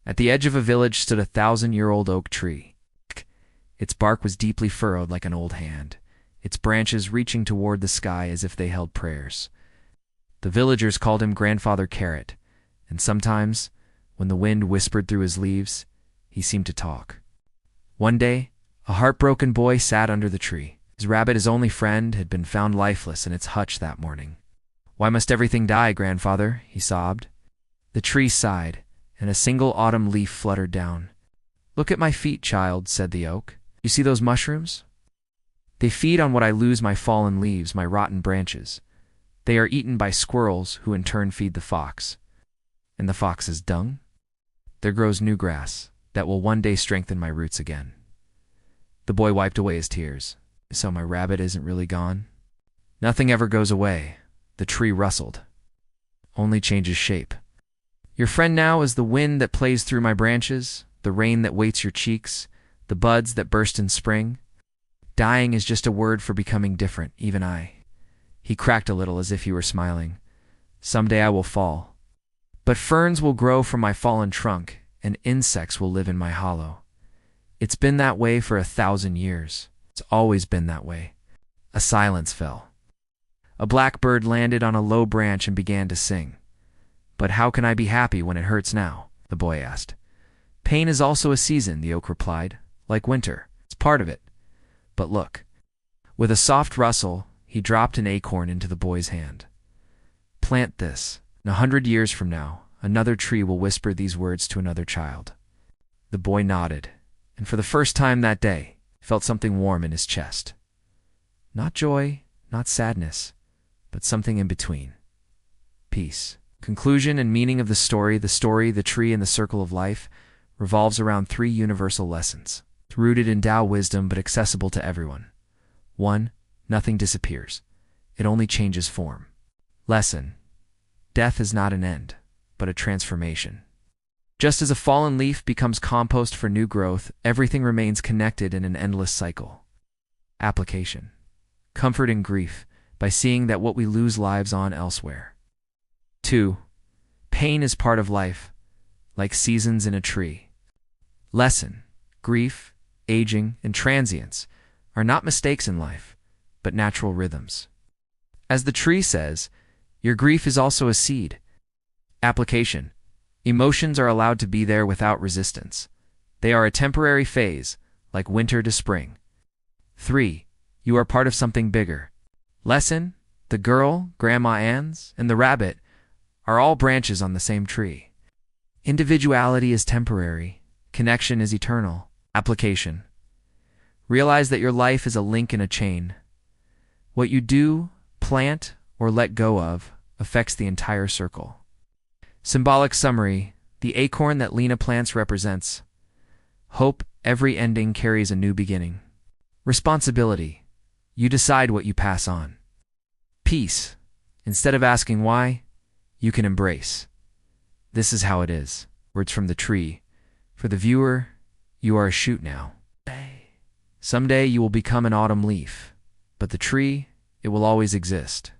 At the edge of a village stood a 1,000-year-old oak tree. Its bark was deeply furrowed like an old hand, its branches reaching toward the sky as if they held prayers. The villagers called him Grandfather Carrot, and sometimes, when the wind whispered through his leaves, he seemed to talk. One day, a heartbroken boy sat under the tree. His rabbit, his only friend, had been found lifeless in its hutch that morning. "Why must everything die, Grandfather?" he sobbed. The tree sighed, and a single autumn leaf fluttered down. "Look at my feet, child," said the oak. "You see those mushrooms? They feed on what I lose, my fallen leaves, my rotten branches. They are eaten by squirrels, who in turn feed the fox. And the fox's dung? There grows new grass that will one day strengthen my roots again." The boy wiped away his tears. "So my rabbit isn't really gone?" "Nothing ever goes away." The tree rustled. "Only changes shape. Your friend now is the wind that plays through my branches, the rain that waits your cheeks, the buds that burst in spring. Dying is just a word for becoming different, even I." He cracked a little as if he were smiling. "Someday I will fall. But ferns will grow from my fallen trunk, and insects will live in my hollow. It's been that way for 1,000 years. It's always been that way." A silence fell. A blackbird landed on a low branch and began to sing. "But how can I be happy when it hurts now?" the boy asked. "Pain is also a season," the oak replied. "Like winter. It's part of it. But look." With a soft rustle, he dropped an acorn into the boy's hand. "Plant this. And 100 years from now, another tree will whisper these words to another child." The boy nodded, and for the first time that day, felt something warm in his chest. Not joy, not sadness, but something in between. Peace. Conclusion and meaning of the story, the tree, and the circle of life, revolves around 3 universal lessons, rooted in Tao wisdom but accessible to everyone. 1. Nothing disappears. It only changes form. Lesson: death is not an end, but a transformation. Just as a fallen leaf becomes compost for new growth, everything remains connected in an endless cycle. Application: comfort in grief by seeing that what we lose lives on elsewhere. 2. Pain is part of life, like seasons in a tree. Lesson: grief, aging, and transience are not mistakes in life, but natural rhythms. As the tree says, your grief is also a seed. Application: emotions are allowed to be there without resistance. They are a temporary phase, like winter to spring. 3. You are part of something bigger. Lesson: the girl, Grandma Ann's, and the rabbit are all branches on the same tree. Individuality is temporary. Connection is eternal. Application: realize that your life is a link in a chain. What you do, plant, or let go of affects the entire circle. Symbolic summary: the acorn that Lena plants represents hope. Every ending carries a new beginning. Responsibility: you decide what you pass on. Peace: instead of asking why, you can embrace. This is how it is. Words from the tree. For the viewer, you are a shoot now. Someday you will become an autumn leaf, but the tree, it will always exist.